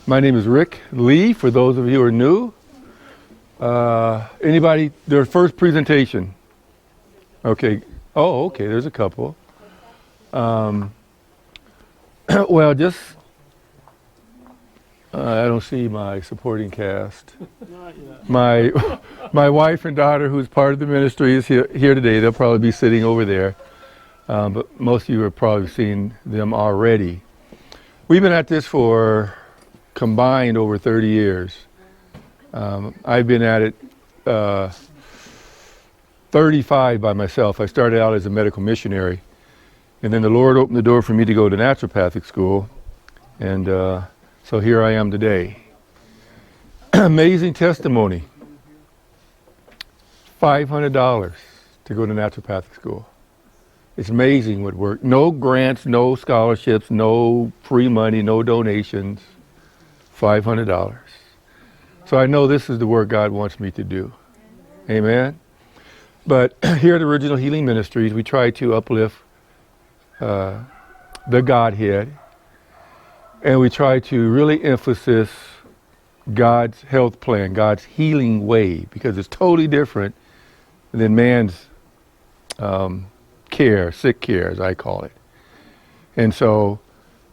My name is Rick Lee, for those of you who are new. Anybody, their first presentation? Okay. Oh, okay, there's a couple. Well, just, I don't see my supporting cast. My wife and daughter, who's part of the ministry, is here today. They'll probably be sitting over there. But most of you have probably seen them already. We've been at this for combined over 30 years. I've been at it 35 by myself. I started out as a medical missionary, and then the Lord opened the door for me to go to naturopathic school, and so here I am today. Amazing testimony. $500 to go to naturopathic school. It's amazing what worked. No grants, no scholarships, no free money, no donations. $500. So I know this is the work God wants me to do. Amen. But here at Original Healing Ministries, we try to uplift the Godhead, and we try to really emphasize God's health plan, God's healing way, because it's totally different than man's care, sick care, as I call it. And so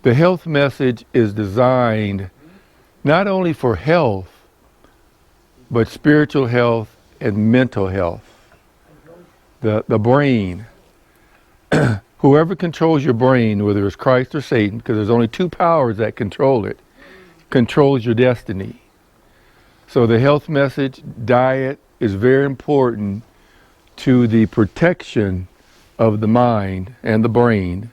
the health message is designed not only for health, but spiritual health and mental health. The brain. Whoever controls your brain, whether it's Christ or Satan, because there's only two powers that control it, controls your destiny. So the health message, diet, is very important to the protection of the mind and the brain,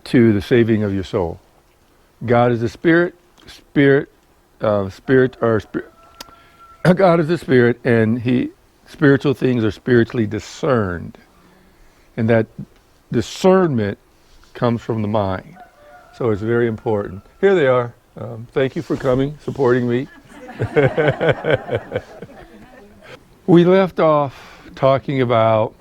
to the saving of your soul. God is a spirit. God is a spirit, and spiritual things are spiritually discerned, and that discernment comes from the mind. So it's very important. Here they are. Thank you for coming, supporting me. We left off talking about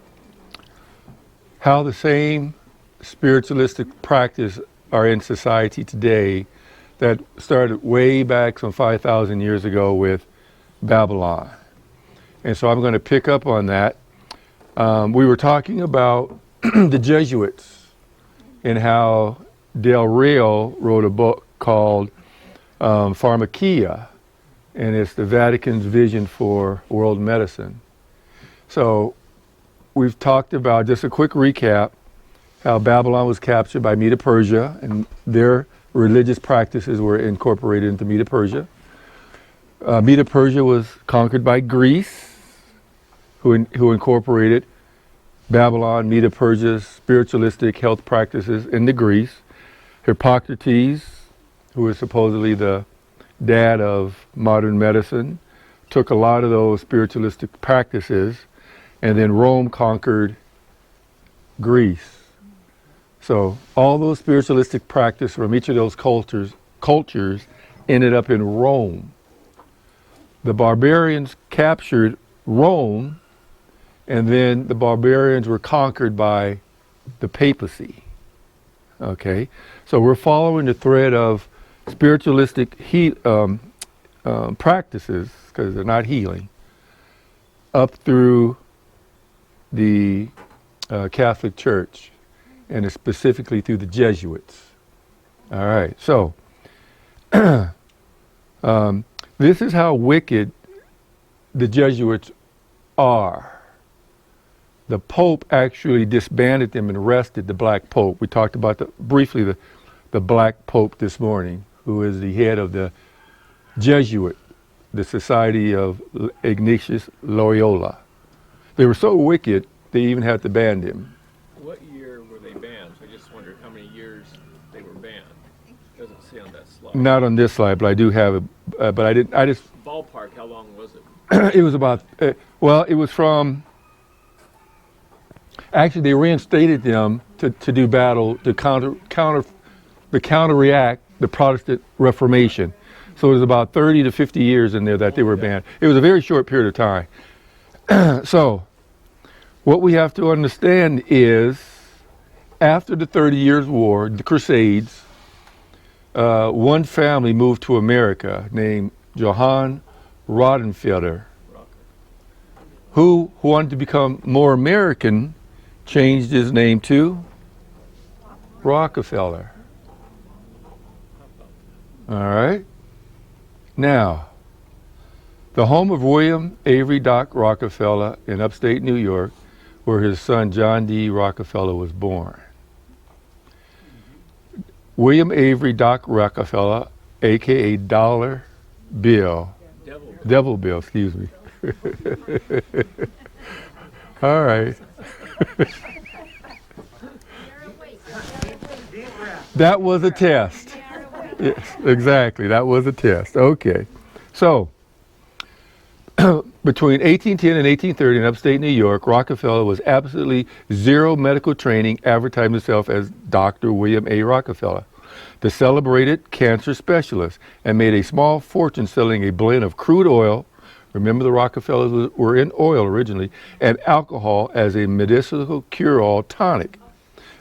how the same spiritualistic practice are in society today that started way back some 5,000 years ago with Babylon. And so I'm going to pick up on that. We were talking about the Jesuits and how Del Rio wrote a book called Pharmakia, and it's the Vatican's vision for world medicine. So we've talked about, just a quick recap, how Babylon was captured by Medo-Persia, and their religious practices were incorporated into Medo-Persia. Medo-Persia was conquered by Greece, who incorporated Babylon, Medo-Persia's spiritualistic health practices into Greece. Hippocrates, who is supposedly the dad of modern medicine, took a lot of those spiritualistic practices, and then Rome conquered Greece. So all those spiritualistic practices from each of those cultures ended up in Rome. The barbarians captured Rome, and then the barbarians were conquered by the papacy. Okay, so we're following the thread of spiritualistic practices, because they're not healing, up through the Catholic Church, and specifically through the Jesuits. All right, so this is how wicked the Jesuits are. The Pope actually disbanded them and arrested the Black Pope. We talked about briefly the Black Pope this morning, who is the head of the Jesuit, the Society of Ignatius Loyola. They were so wicked, they even had to ban him. What year were they banned? I just wondered how many years they were banned. It doesn't say on that slide. Not on this slide, but I do have it. But I just ballpark. How long was it? It was about. Well, it was from. Actually, they reinstated them to do battle to counteract the Protestant Reformation. So it was about 30 to 50 years in there that they were banned. It was a very short period of time. So what we have to understand is, after the 30 Years' War, the Crusades, one family moved to America named Johann Rodenfelder, Rocker. who wanted to become more American, changed his name to Rockefeller. All right. Now, the home of William Avery Doc Rockefeller in upstate New York, where his son John D. Rockefeller was born. William Avery Doc Rockefeller, aka Dollar Bill, Devil Bill, excuse me. All right. That was a test. Yes, exactly. That was a test. Okay. So, between 1810 and 1830 in upstate New York, Rockefeller was absolutely zero medical training, advertised himself as Dr. William A. Rockefeller, the celebrated cancer specialist, and made a small fortune selling a blend of crude oil. Remember, the Rockefellers were in oil originally, and alcohol as a medicinal cure-all tonic.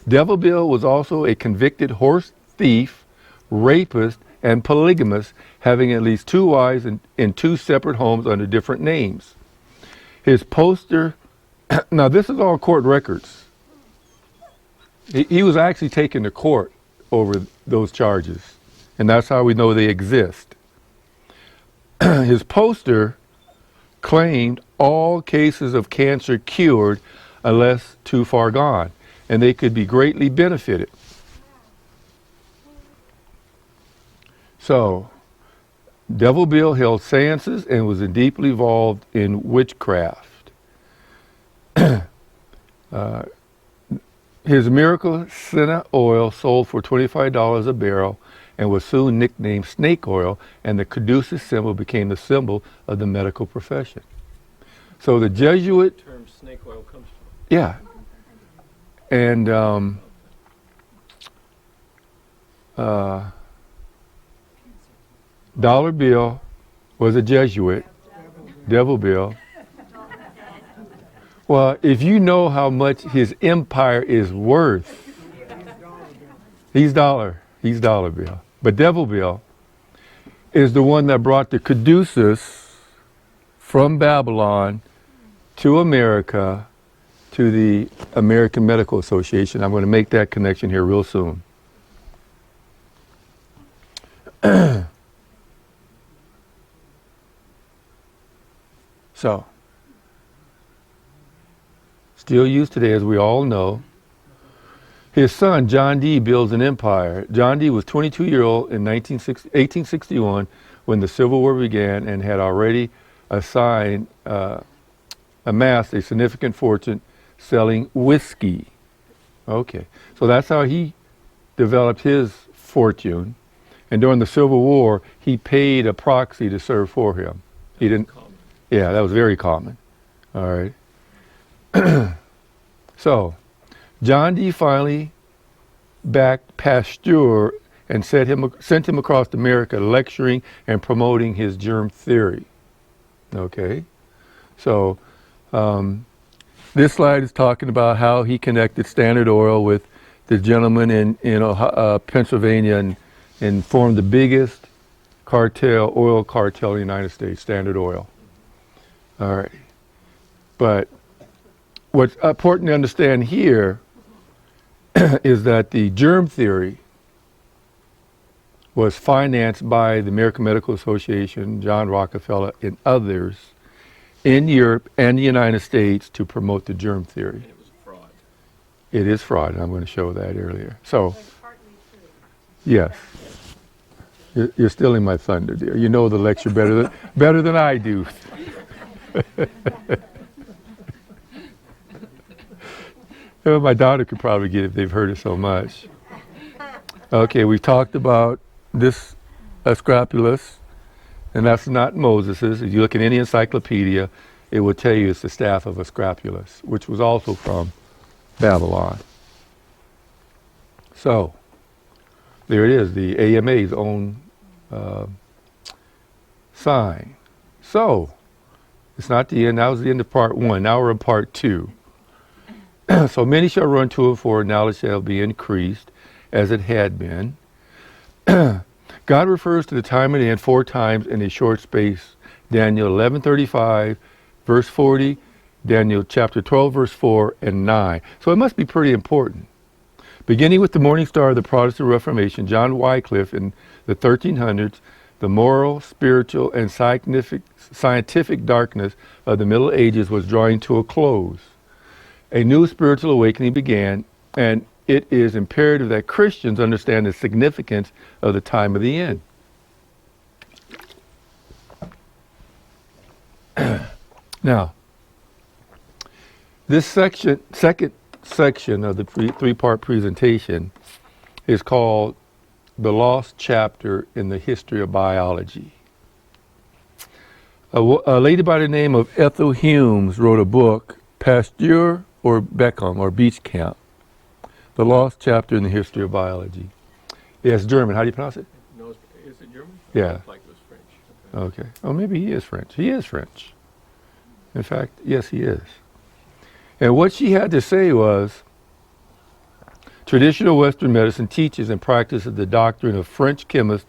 Devil Bill was also a convicted horse thief, rapist, and polygamist, having at least 2 wives in 2 separate homes under different names. His poster, now this is all court records. He was actually taken to court over those charges, and that's how we know they exist. His poster claimed all cases of cancer cured unless too far gone, and they could be greatly benefited. So, Devil Bill held seances and was deeply involved in witchcraft. His miracle senna oil sold for $25 a barrel and was soon nicknamed snake oil, and the caduceus symbol became the symbol of the medical profession. So the Jesuit... The term snake oil comes from. Yeah. And Dollar Bill was a Jesuit, Devil Bill. Well, if you know how much his empire is worth, he's Dollar Bill. But Devil Bill is the one that brought the caduceus from Babylon to America, to the American Medical Association. I'm going to make that connection here real soon. So, still used today, as we all know. His son, John D., builds an empire. John D. was 22-year-old in 1861 when the Civil War began, and had already amassed a significant fortune selling whiskey. Okay, so that's how he developed his fortune. And during the Civil War, he paid a proxy to serve for him. He didn't. Yeah, that was very common. All right. So, John D. finally backed Pasteur and sent him across America lecturing and promoting his germ theory. Okay. So, this slide is talking about how he connected Standard Oil with the gentleman in Pennsylvania and formed the biggest oil cartel in the United States, Standard Oil. All right. But what's important to understand here is that the germ theory was financed by the American Medical Association, John Rockefeller, and others in Europe and the United States to promote the germ theory. And it was fraud. It is fraud, and I'm going to show that earlier. So, yes. You're stealing my thunder, dear. You know the lecture better than I do. Well, my daughter could probably get it if they've heard it so much. Okay, we've talked about this Asclepius, and that's not Moses's. If you look at any encyclopedia, it will tell you it's the staff of Asclepius, which was also from Babylon. So, there it is, the AMA's own sign. So, it's not the end. That was the end of part 1. Now we're in part 2. So many shall run to it, for knowledge shall be increased, as it had been. God refers to the time of the end 4 times in a short space. Daniel 11:35, verse 40, Daniel chapter 12, verse 4 and 9. So it must be pretty important. Beginning with the morning star of the Protestant Reformation, John Wycliffe in the 1300s, the moral, spiritual, and scientific darkness of the Middle Ages was drawing to a close. A new spiritual awakening began, and it is imperative that Christians understand the significance of the time of the end. Now, this second section of the three-part presentation is called The Lost Chapter in the History of Biology. A lady by the name of Ethel Humes wrote a book, Pasteur or Beckham or Beach Camp, The Lost Chapter in the History of Biology. Yes, German. How do you pronounce it? No, is it German? Yeah. It looked like it was French. Okay. Oh, maybe he is French. He is French. In fact, yes, he is. And what she had to say was, traditional Western medicine teaches and practices the doctrine of French chemist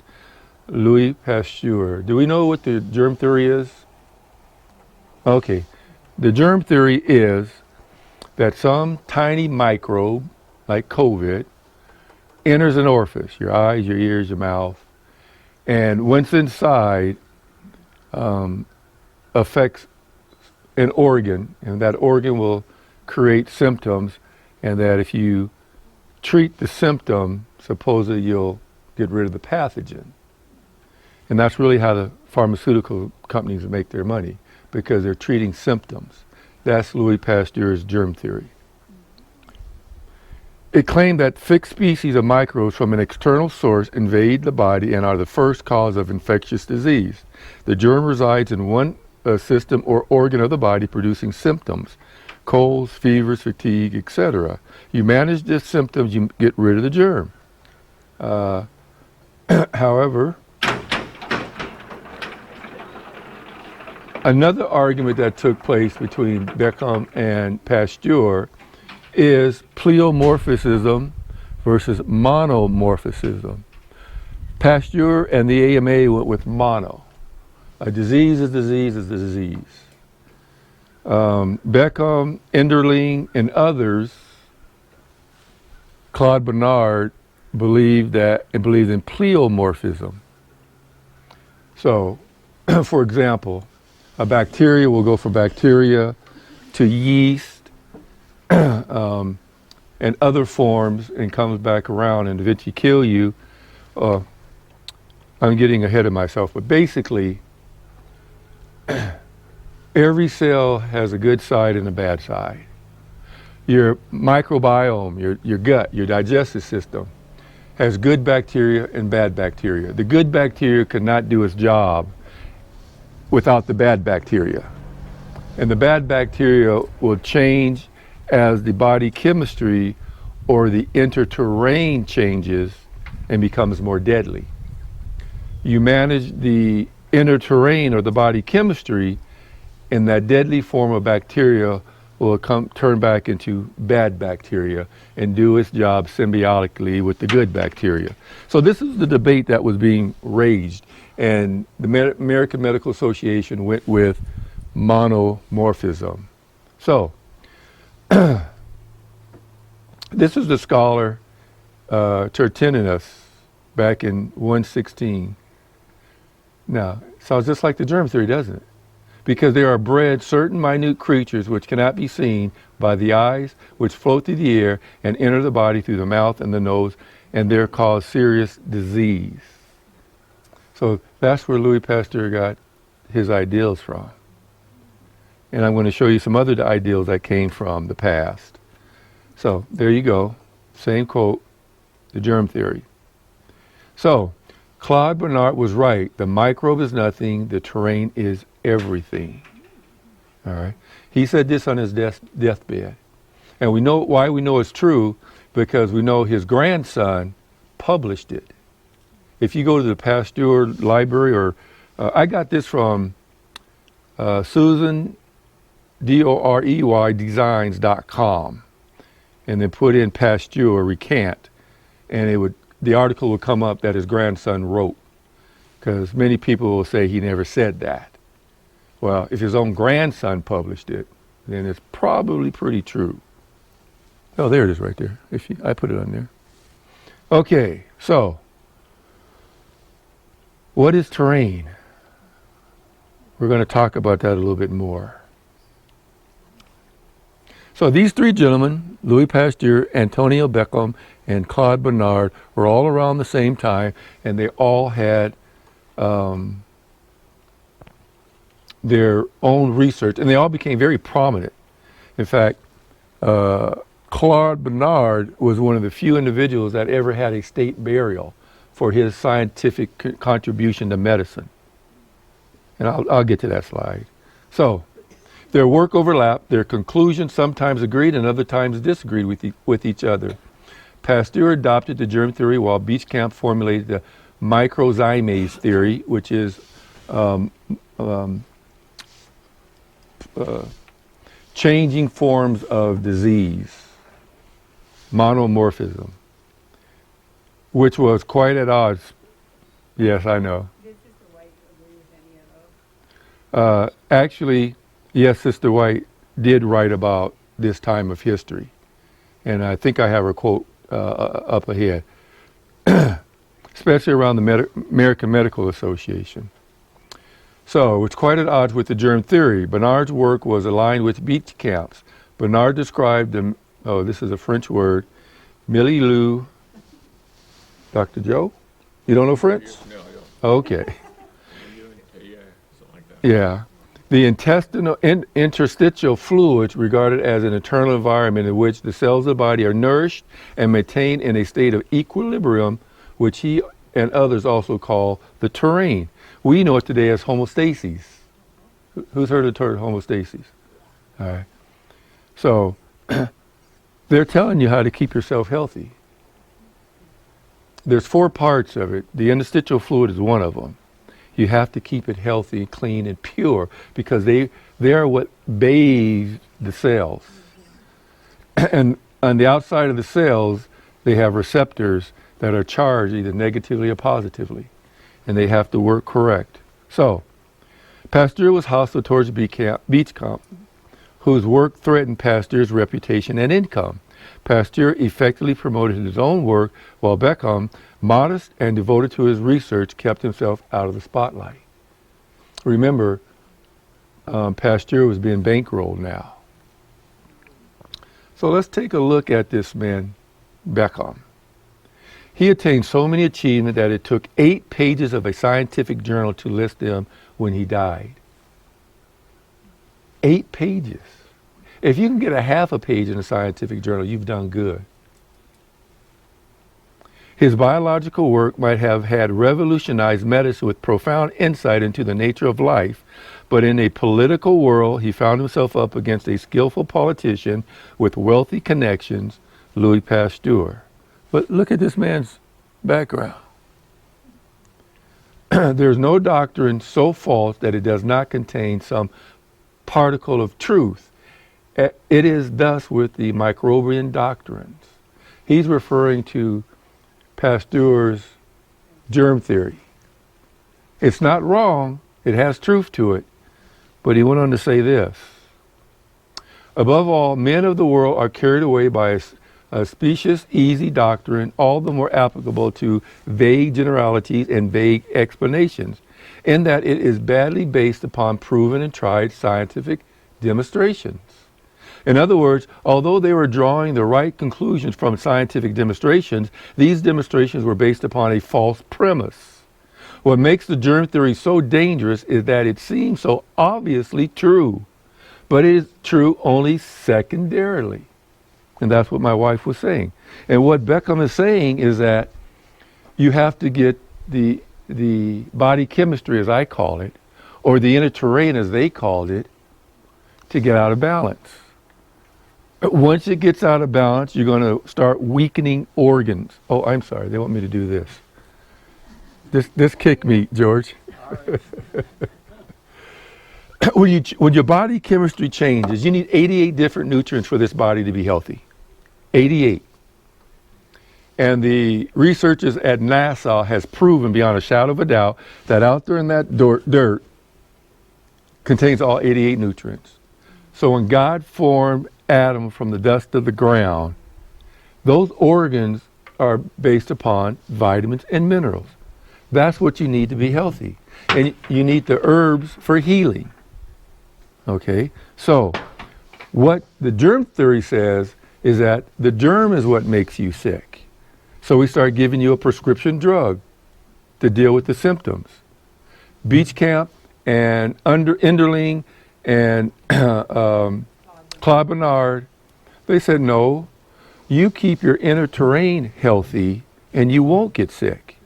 Louis Pasteur. Do we know what the germ theory is? Okay. The germ theory is that some tiny microbe, like COVID, enters an orifice, your eyes, your ears, your mouth, and once inside, affects an organ, and that organ will create symptoms, and that if you treat the symptom, supposedly you'll get rid of the pathogen. And that's really how the pharmaceutical companies make their money, because they're treating symptoms. That's Louis Pasteur's germ theory. It claimed that fixed species of microbes from an external source invade the body and are the first cause of infectious disease. The germ resides in one system or organ of the body producing symptoms, colds, fevers, fatigue, etc. You manage the symptoms, you get rid of the germ. However, another argument that took place between Beckham and Pasteur is pleomorphism versus monomorphism. Pasteur and the AMA went with mono. A disease is disease is a disease. Beckham, Enderling, and others, Claude Bernard, believed in pleomorphism. So, for example, a bacteria will go from bacteria to yeast and other forms and comes back around and eventually kill you. I'm getting ahead of myself, but basically, every cell has a good side and a bad side. Your microbiome, your gut, your digestive system, has good bacteria and bad bacteria. The good bacteria cannot do its job without the bad bacteria. And the bad bacteria will change as the body chemistry or the interterrain changes and becomes more deadly. You manage the interterrain or the body chemistry, and that deadly form of bacteria will turn back into bad bacteria and do its job symbiotically with the good bacteria. So this is the debate that was being raged, and the American Medical Association went with monomorphism. So this is the scholar Tertulianus back in 116. Now, sounds just like the germ theory, doesn't it? Because there are bred certain minute creatures which cannot be seen by the eyes, which float through the air and enter the body through the mouth and the nose, and there cause serious disease. So that's where Louis Pasteur got his ideals from. And I'm going to show you some other ideals that came from the past. So there you go. Same quote, the germ theory. So Claude Bernard was right. The microbe is nothing. The terrain is everything. All right. He said this on his deathbed. And we know why we know it's true, because we know his grandson published it. If you go to the Pasteur library, or I got this from Susan, DOREY, designs.com, and then put in Pasteur recant, and it would the article will come up that his grandson wrote, because many people will say he never said that. Well, if his own grandson published it, then it's probably pretty true. Oh, there it is right there. I put it on there. Okay, so what is terrain? We're going to talk about that a little bit more. So these three gentlemen, Louis Pasteur, Antonio Beckham, and Claude Bernard, were all around the same time, and they all had their own research, and they all became very prominent. In fact, Claude Bernard was one of the few individuals that ever had a state burial for his scientific contribution to medicine. And I'll get to that slide. So, their work overlapped, their conclusions sometimes agreed and other times disagreed with each other. Pasteur adopted the germ theory while Beechcamp formulated the microzymase theory, which is changing forms of disease, monomorphism, which was quite at odds. Yes, I know. Did Sister White agree with any of those? Actually, yes, Sister White did write about this time of history. And I think I have her quote up ahead, especially around the American Medical Association. So, it's quite at odds with the germ theory. Bernard's work was aligned with Beechcamp's. Bernard described the, this is a French word, milieu. Dr. Joe? You don't know French? No, I don't. Okay. Yeah, something like that. Yeah. The intestinal interstitial fluids regarded as an internal environment in which the cells of the body are nourished and maintained in a state of equilibrium, which he and others also call the terrain. We know it today as homeostasis. Who's heard of the term homeostasis? All right. So, they're telling you how to keep yourself healthy. There's 4 parts of it. The interstitial fluid is one of them. You have to keep it healthy, clean, and pure, because they are what bathe the cells. And on the outside of the cells, they have receptors that are charged either negatively or positively, and they have to work correct. So, Pasteur was hostile towards Beechcamp, whose work threatened Pasteur's reputation and income. Pasteur effectively promoted his own work, while Beckham, modest and devoted to his research, kept himself out of the spotlight. Remember, Pasteur was being bankrolled now. So let's take a look at this man, Beckham. He attained so many achievements that it took 8 pages of a scientific journal to list him when he died. 8 pages. If you can get a half a page in a scientific journal, you've done good. His biological work might have had revolutionized medicine with profound insight into the nature of life, but in a political world, he found himself up against a skillful politician with wealthy connections, Louis Pasteur. But look at this man's background. There's no doctrine so false that it does not contain some particle of truth. It is thus with the microbian doctrines. He's referring to Pasteur's germ theory. It's not wrong, it has truth to it, but he went on to say this. Above all, men of the world are carried away by a specious, easy doctrine, all the more applicable to vague generalities and vague explanations, in that it is badly based upon proven and tried scientific demonstrations. In other words, although they were drawing the right conclusions from scientific demonstrations, these demonstrations were based upon a false premise. What makes the germ theory so dangerous is that it seems so obviously true, but it is true only secondarily. And that's what my wife was saying. And what Beckham is saying is that you have to get the body chemistry, as I call it, or the inner terrain, as they called it, to get out of balance. Once it gets out of balance, you're going to start weakening organs. Oh, I'm sorry. They want me to do this. This kick me, George. When your body chemistry changes, you need 88 different nutrients for this body to be healthy. 88. And the researchers at NASA has proven beyond a shadow of a doubt that out there in that dirt contains all 88 nutrients. So when God formed Adam from the dust of the ground, those organs are based upon vitamins and minerals. That's what you need to be healthy. And you need the herbs for healing. Okay? So what the germ theory says is that the germ is what makes you sick. So we start giving you a prescription drug to deal with the symptoms. Beach Camp and Enderling and Claude Bernard, they said, no, you keep your inner terrain healthy and you won't get sick.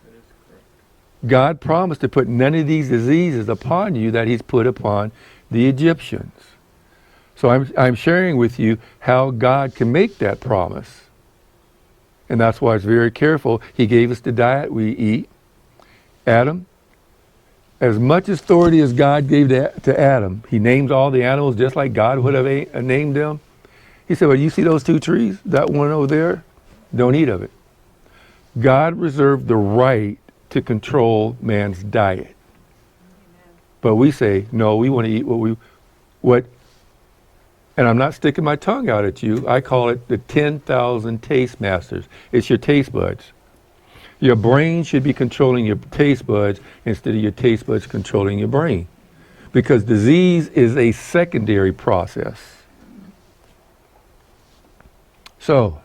That is correct. God promised to put none of these diseases upon you that he's put upon the Egyptians. So I'm sharing with you how God can make that promise. And that's why it's very careful. He gave us the diet we eat. Adam, as much authority as God gave to Adam, he named all the animals just like God would have named them. He said, well, you see those two trees? That one over there? Don't eat of it. God reserved the right to control man's diet. But we say, no, we want to eat what, and I'm not sticking my tongue out at you. I call it the 10,000 taste masters. It's your taste buds. Your brain should be controlling your taste buds instead of your taste buds controlling your brain. Because disease is a secondary process. So,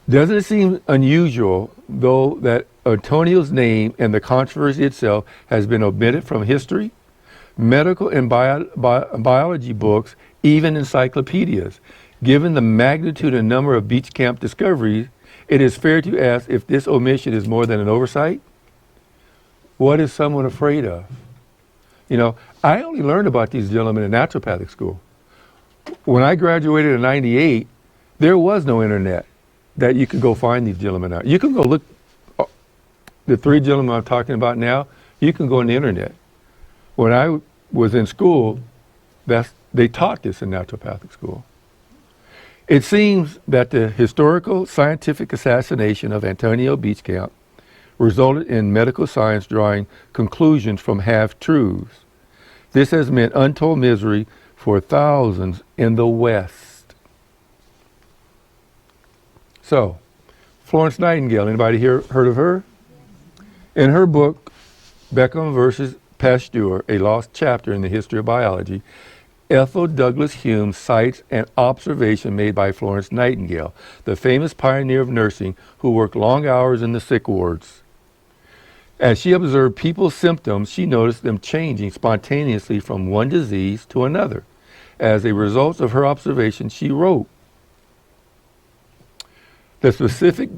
doesn't it seem unusual, though, that Antonio's name and the controversy itself has been omitted from history, medical and biology books, even encyclopedias? Given the magnitude and number of beach camp discoveries, it is fair to ask if this omission is more than an oversight. What is someone afraid of? You know, I only learned about these gentlemen in naturopathic school. When I graduated in '98, there was no internet that you could go find these gentlemen out. You can go look, the three gentlemen I'm talking about now, you can go on the internet. When I was in school, they taught this in naturopathic school. It seems that the historical scientific assassination of Antonio Beachcamp resulted in medical science drawing conclusions from half-truths. This has meant untold misery for thousands in the West. So, Florence Nightingale, anybody here heard of her? In her book, Beckham versus Pasteur, A Lost Chapter in the History of Biology, Ethel Douglas Hume cites an observation made by Florence Nightingale, the famous pioneer of nursing who worked long hours in the sick wards. As she observed people's symptoms, she noticed them changing spontaneously from one disease to another. As a result of her observation, she wrote, "The specific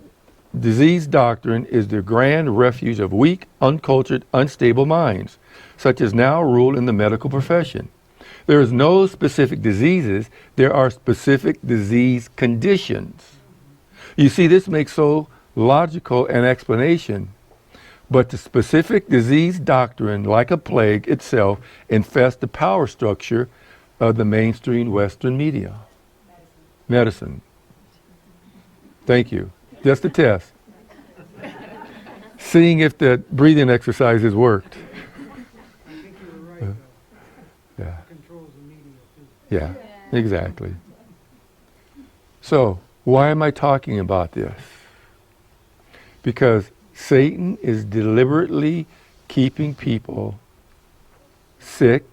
disease doctrine is the grand refuge of weak, uncultured, unstable minds, such as now rule in the medical profession. There is no specific diseases, there are specific disease conditions." You see, this makes so logical an explanation. But the specific disease doctrine, like a plague itself, infests the power structure of the mainstream Western media. Medicine. Thank you. Just a test. Seeing if the breathing exercises worked. I think you were right, though. Yeah. It controls the media, too. Yeah, exactly. So, why am I talking about this? Because Satan is deliberately keeping people sick,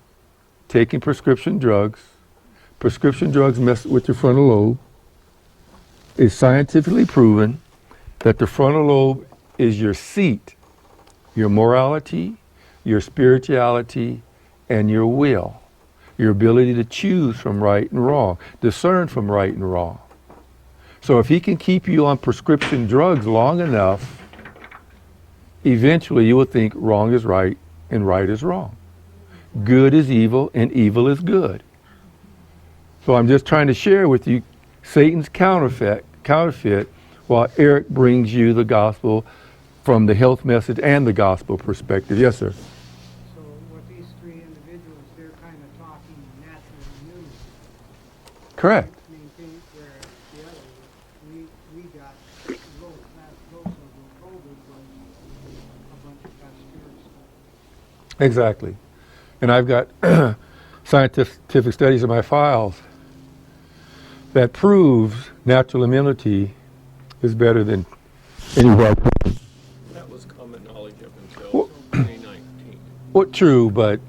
taking prescription drugs. Prescription drugs mess with your frontal lobe. It's scientifically proven that the frontal lobe is your seat, your morality, your spirituality, and your will. Your ability to choose from right and wrong, discern from right and wrong. So if he can keep you on prescription drugs long enough, eventually you will think wrong is right and right is wrong. Good is evil and evil is good. So I'm just trying to share with you Satan's counterfeit, while Eric brings you the gospel from the health message and the gospel perspective. Yes, sir. So what these three individuals, they're kind of talking natural news. Correct. Maintain where the other, we Exactly. And I've got scientific studies in my files that proves natural immunity is better than any vaccine. That was common knowledge up until Well, 2019. well, true, but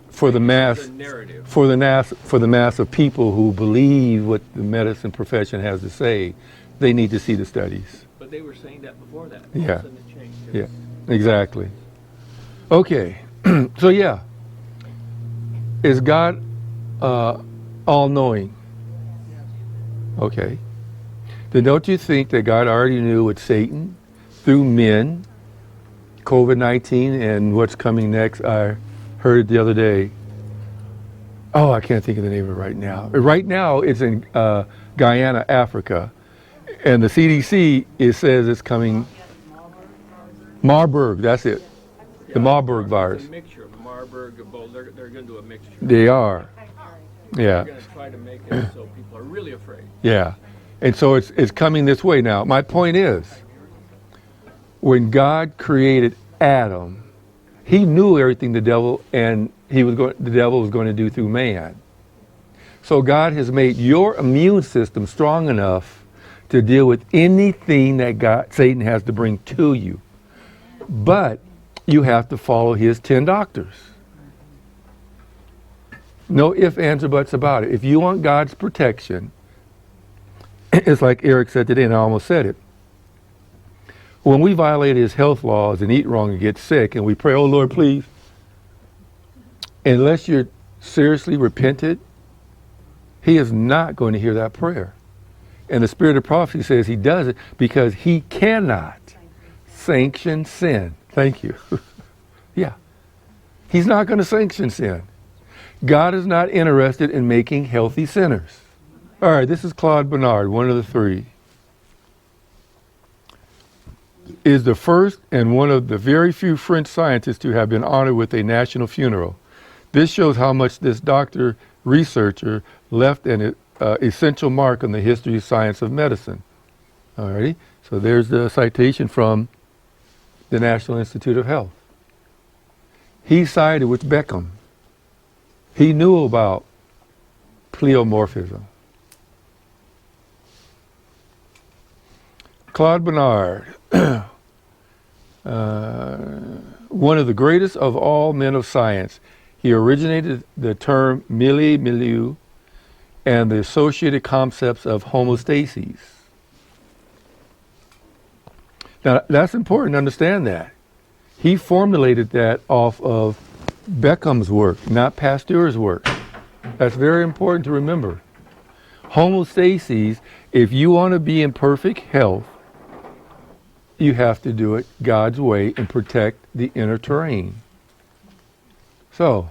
for the The mass, narrative. for the mass of people who believe what the medicine profession has to say, they need to see the studies. But they were saying that before that. Yeah. All of a sudden it changed. It Yeah, was- exactly. Okay, so yeah, is God all-knowing? Okay. Then don't you think that God already knew what Satan, through men, COVID-19, and what's coming next? I heard it the other day. Oh, I can't think of the name of it right now. Right now, it's in Guyana, Africa, and the CDC says it's coming. Marburg, that's it. The Marburg virus. It's a mixture of Marburg, Ebola. They're going to do a mixture. They are. Yeah. They're going to try to make it so people are really afraid. Yeah. And so it's coming this way now. My point is, when God created Adam, he knew everything the devil was going to do through man. So God has made your immune system strong enough to deal with anything that Satan has to bring to you. But you have to follow his 10 doctors. No ifs, ands, or buts about it. If you want God's protection, it's like Eric said today, and I almost said it. When we violate his health laws and eat wrong and get sick, and we pray, oh Lord, please, unless you're seriously repented, he is not going to hear that prayer. And the spirit of prophecy says he does it because he cannot sanction sin. Thank you. Yeah. He's not going to sanction sin. God is not interested in making healthy sinners. All right, this is Claude Bernard, one of the three. Is the first and one of the very few French scientists to have been honored with a national funeral. This shows how much this doctor researcher left an essential mark on the history of science of medicine. All righty, so there's the citation from the National Institute of Health. He sided with Beckham. He knew about pleomorphism. Claude Bernard, one of the greatest of all men of science. He originated the term milieu and the associated concepts of homeostasis. Now, that's important to understand that. He formulated that off of Beckham's work, not Pasteur's work. That's very important to remember. Homeostasis, if you want to be in perfect health, you have to do it God's way and protect the inner terrain. So,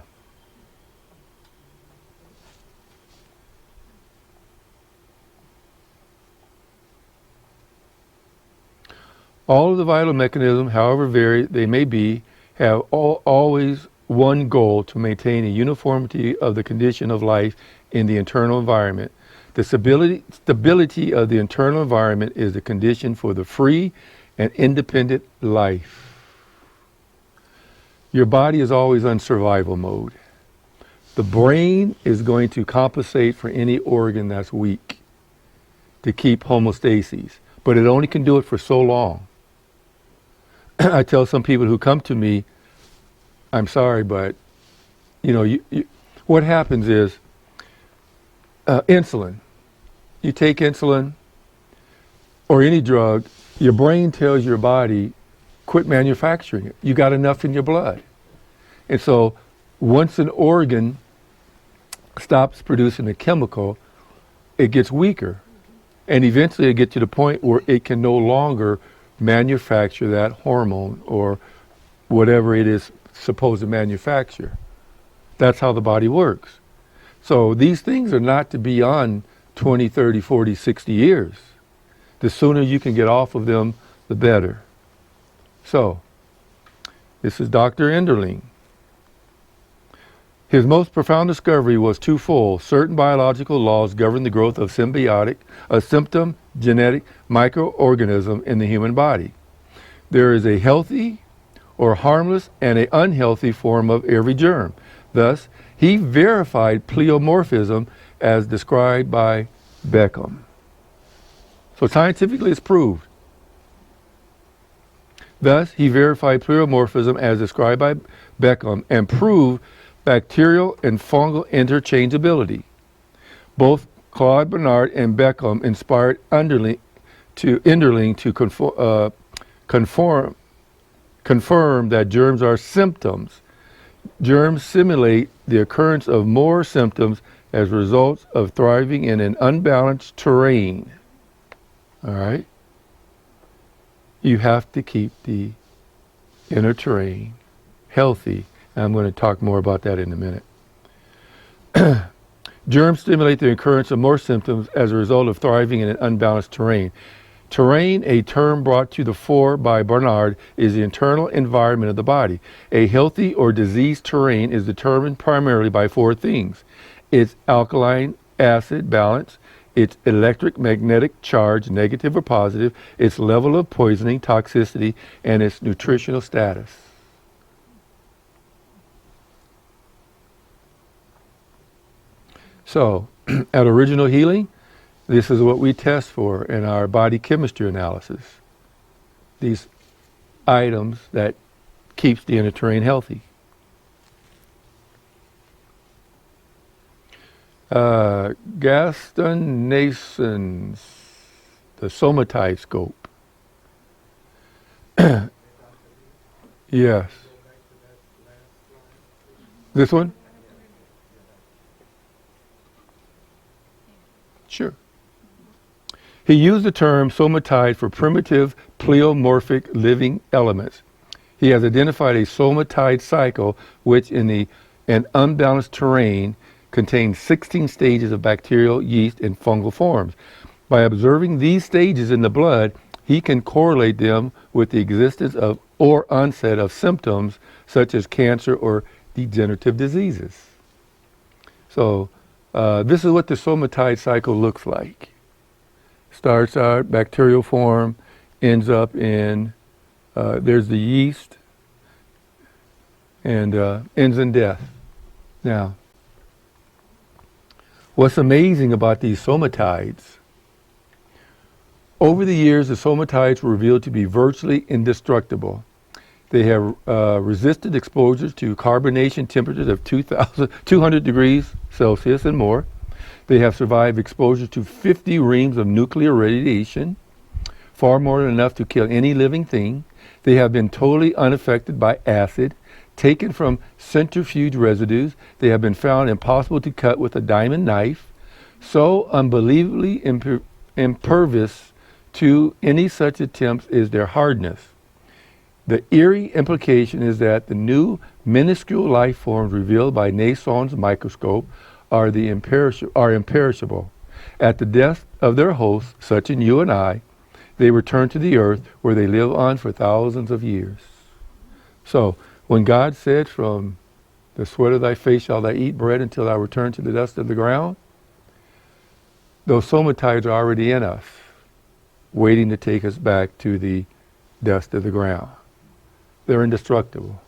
all of the vital mechanisms, however varied they may be, have always one goal: to maintain a uniformity of the condition of life in the internal environment. The stability of the internal environment is the condition for the free and independent life. Your body is always on survival mode. The brain is going to compensate for any organ that's weak to keep homeostasis, but it only can do it for so long. I tell some people who come to me, I'm sorry, but what happens is insulin. You take insulin or any drug, your brain tells your body, quit manufacturing it. You got enough in your blood. And so once an organ stops producing a chemical, it gets weaker. And eventually it gets to the point where it can no longer manufacture that hormone or whatever it is supposed to manufacture. That's how the body works. So these things are not to be on 20, 30, 40, 60 years. The sooner you can get off of them, the better. So, this is Dr. Enderling. His most profound discovery was twofold. Certain biological laws govern the growth of a symptom genetic microorganism in the human body. There is a healthy or harmless and an unhealthy form of every germ. Thus, he verified pleomorphism as described by Beckham. So scientifically it's proved. Thus, he verified pleomorphism as described by Beckham and proved bacterial and fungal interchangeability. Both Claude Bernard and Beckham inspired Enderling to confirm that germs are symptoms. Germs simulate the occurrence of more symptoms as results of thriving in an unbalanced terrain. All right? You have to keep the inner terrain healthy. And I'm going to talk more about that in a minute. Germs stimulate the occurrence of more symptoms as a result of thriving in an unbalanced terrain. Terrain, a term brought to the fore by Bernard, is the internal environment of the body. A healthy or diseased terrain is determined primarily by four things: its alkaline acid balance, its electric magnetic charge, negative or positive, its level of poisoning, toxicity, and its nutritional status. So, at Original Healing, this is what we test for in our body chemistry analysis. These items that keeps the inner terrain healthy. Gaston Nason's, the somatite scope. Yes. This one? Sure. He used the term somatite for primitive pleomorphic living elements. He has identified a somatite cycle which in an unbalanced terrain contains 16 stages of bacterial, yeast, and fungal forms. By observing these stages in the blood, he can correlate them with the existence of or onset of symptoms such as cancer or degenerative diseases. So this is what the somatite cycle looks like. Starts out bacterial form, ends up in, there's the yeast, and ends in death. Now, what's amazing about these somatides, over the years the somatides were revealed to be virtually indestructible. They have resisted exposures to carbonation temperatures of 200 degrees Celsius and more. They have survived exposure to 50 reams of nuclear radiation, far more than enough to kill any living thing. They have been totally unaffected by acid, taken from centrifuge residues. They have been found impossible to cut with a diamond knife, so unbelievably impervious to any such attempts is their hardness. The eerie implication is that the new minuscule life forms revealed by Nason's microscope are imperishable. At the death of their hosts, such as you and I, they return to the earth where they live on for thousands of years. So, when God said, from the sweat of thy face shall thou eat bread until thou return to the dust of the ground, those somatides are already in us, waiting to take us back to the dust of the ground. They're indestructible.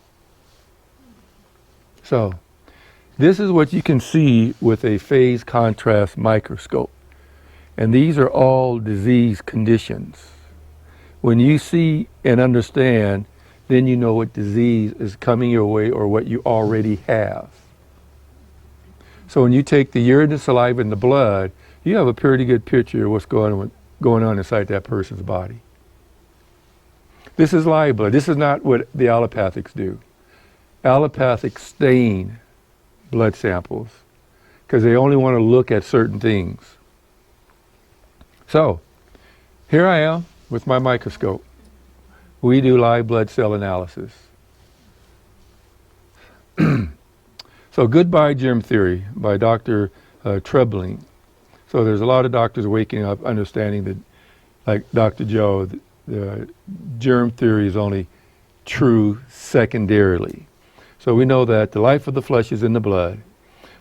So, this is what you can see with a phase contrast microscope. And these are all disease conditions. When you see and understand, then you know what disease is coming your way or what you already have. So when you take the urine, the saliva, and the blood, you have a pretty good picture of what's going on inside that person's body. This is live blood. This is not what the allopathics do. Allopathics stain blood samples because they only want to look at certain things. So, here I am with my microscope. We do live blood cell analysis. So, Goodbye Germ Theory by Dr. Trebling. So there's a lot of doctors waking up understanding that, like Dr. Joe, the germ theory is only true secondarily. So we know that the life of the flesh is in the blood.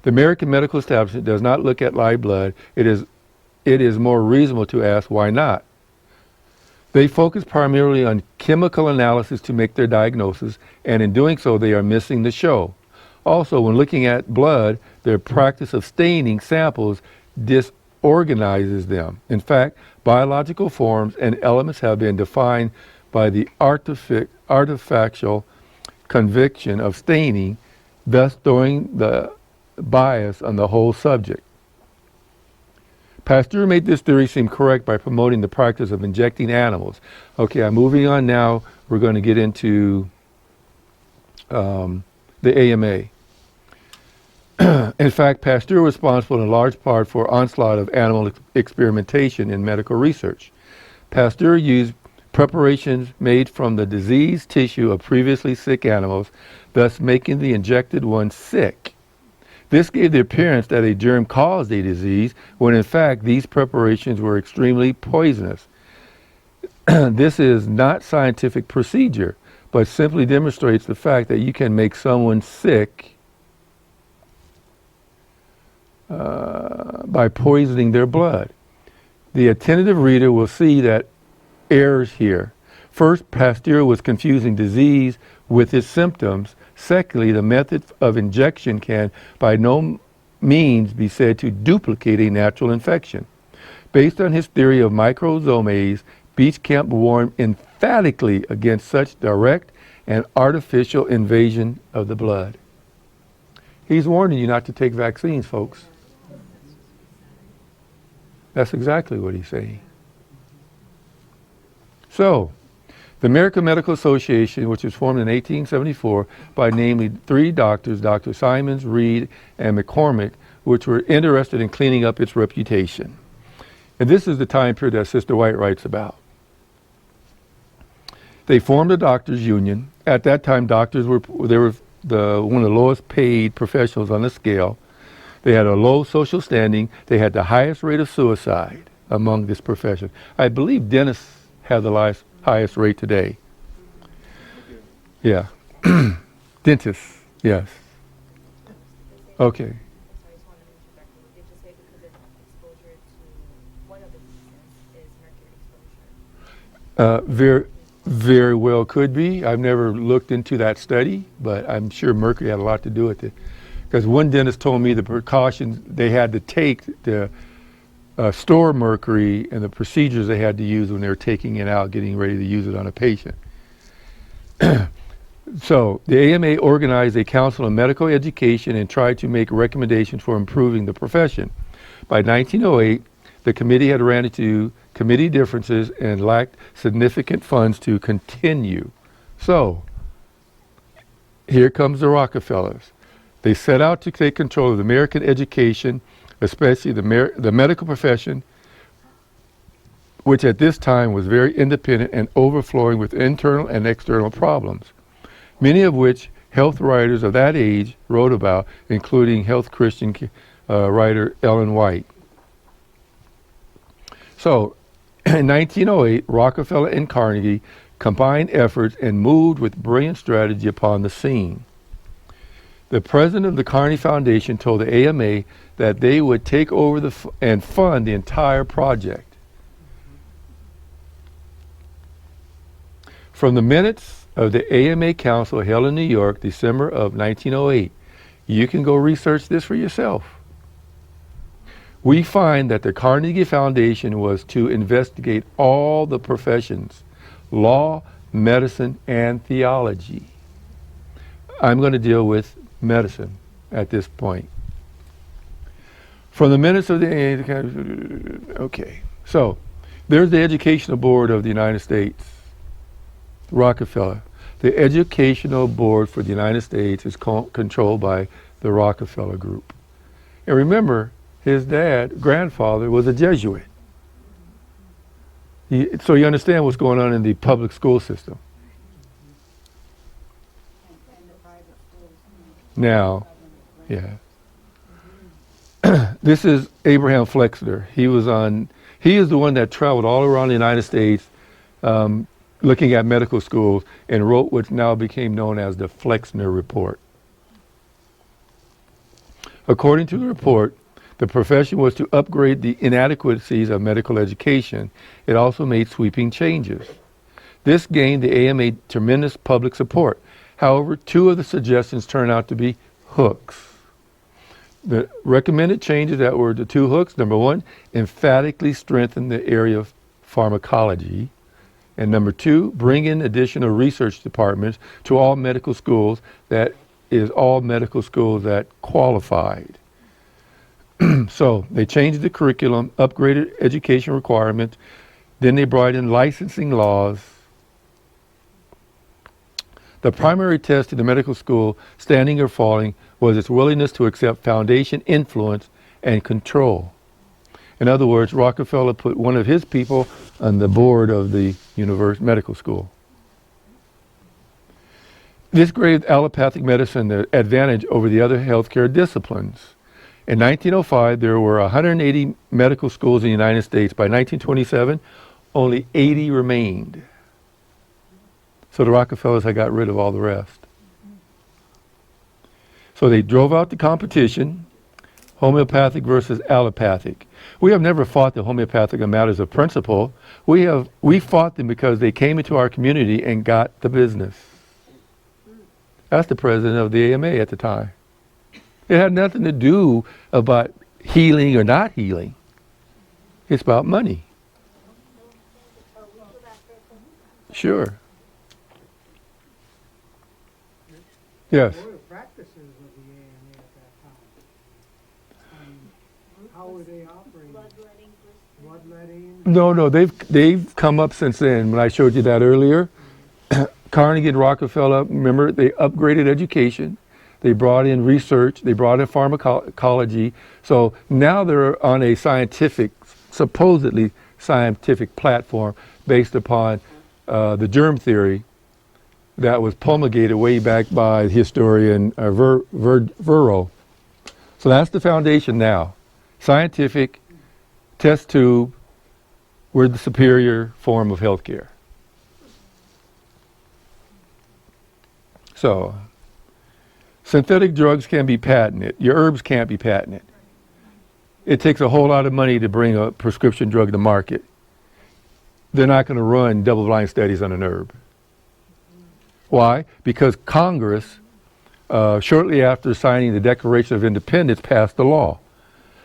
The American medical establishment does not look at live blood. It is more reasonable to ask why not. They focus primarily on chemical analysis to make their diagnosis, and in doing so, they are missing the show. Also, when looking at blood, their practice of staining samples disorganizes them. In fact, biological forms and elements have been defined by the artifactual conviction of staining, thus throwing the bias on the whole subject. Pasteur made this theory seem correct by promoting the practice of injecting animals. Okay, I'm moving on now. We're going to get into the AMA. In fact, Pasteur was responsible in large part for onslaught of animal experimentation in medical research. Pasteur used preparations made from the diseased tissue of previously sick animals, thus making the injected ones sick. This gave the appearance that a germ caused a disease, when in fact these preparations were extremely poisonous. This is not scientific procedure, but simply demonstrates the fact that you can make someone sick by poisoning their blood. The attentive reader will see that errors here. First, Pasteur was confusing disease with its symptoms. Secondly, the method of injection can by no means be said to duplicate a natural infection. Based on his theory of microsomes, Beechcamp warned emphatically against such direct and artificial invasion of the blood. He's warning you not to take vaccines, folks. That's exactly what he's saying. So, the American Medical Association, which was formed in 1874 by namely three doctors, Dr. Simons, Reed, and McCormick, which were interested in cleaning up its reputation. And this is the time period that Sister White writes about. They formed a doctors' union. At that time, doctors were one of the lowest paid professionals on the scale. They had a low social standing. They had the highest rate of suicide among this profession. I believe dentists have the highest rate today. Yeah. Dentists, yes. Okay. Sorry, I just wanted to interject. Did you say because of exposure to one of the reasons is mercury exposure? Very well could be. I've never looked into that study, but I'm sure mercury had a lot to do with it. Because one dentist told me the precautions they had to take to store mercury and the procedures they had to use when they were taking it out, getting ready to use it on a patient. So the AMA organized a council on medical education and tried to make recommendations for improving the profession. By 1908, the committee had ran into committee differences and lacked significant funds to continue. So here comes the Rockefellers. They set out to take control of American education, especially the medical profession, which at this time was very independent and overflowing with internal and external problems, many of which health writers of that age wrote about, including health Christian writer Ellen White. So, in 1908, Rockefeller and Carnegie combined efforts and moved with brilliant strategy upon the scene. The president of the Carnegie Foundation told the AMA that they would take over and fund the entire project. From the minutes of the AMA Council held in New York, December of 1908, you can go research this for yourself. We find that the Carnegie Foundation was to investigate all the professions, law, medicine, and theology. I'm going to deal with medicine at this point. From the minutes of the, okay, so there's the Educational Board of the United States, Rockefeller. The Educational Board for the United States is controlled by the Rockefeller Group. And remember, his grandfather was a Jesuit. So you understand what's going on in the public school system. And the private schools. Now, yeah. This is Abraham Flexner. He is the one that traveled all around the United States looking at medical schools and wrote what now became known as the Flexner Report. According to the report, The profession was to upgrade the inadequacies of medical education. It also made sweeping changes. This gained the AMA tremendous public support. However, two of the suggestions turned out to be hooks. The recommended changes that were the two hooks: number one, emphatically strengthen the area of pharmacology, and number two, bring in additional research departments to all medical schools, that is, all medical schools that qualified. So they changed the curriculum, upgraded education requirements, then they brought in licensing laws. The primary test in the medical school, standing or falling, was its willingness to accept foundation influence and control. In other words, Rockefeller put one of his people on the board of the medical school. This gave allopathic medicine the advantage over the other healthcare disciplines. In 1905, there were 180 medical schools in the United States. By 1927, only 80 remained. So the Rockefellers had got rid of all the rest. So they drove out the competition, homeopathic versus allopathic. We have never fought the homeopathic on matters of principle. We fought them because they came into our community and got the business. That's the president of the AMA at the time. It had nothing to do about healing or not healing. It's about money. Sure. Yes. What were the practices of the AMA at that time? How were they operating? Bloodletting? No, they've come up since then. When I showed you that earlier, Carnegie and Rockefeller, remember, they upgraded education. They brought in research. They brought in pharmacology. So now they're on a supposedly scientific platform based upon the germ theory that was promulgated way back by historian Verro. So that's the foundation now. Scientific, test tube, we're the superior form of healthcare. So, synthetic drugs can be patented. Your herbs can't be patented. It takes a whole lot of money to bring a prescription drug to market. They're not going to run double-blind studies on an herb. Why? Because Congress, shortly after signing the Declaration of Independence, passed a law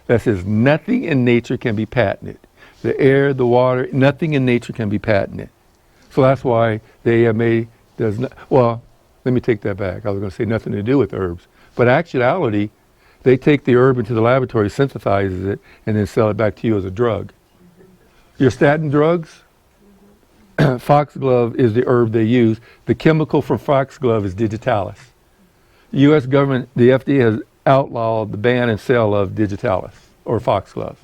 that says nothing in nature can be patented. The air, the water, nothing in nature can be patented. So that's why the AMA does not, well, let me take that back. I was going to say nothing to do with herbs. But actuality, they take the herb into the laboratory, synthesizes it, and then sell it back to you as a drug. Your statin drugs, foxglove is the herb they use. The chemical from foxglove is digitalis. The U.S. government, the FDA, has outlawed the ban and sale of digitalis or foxglove.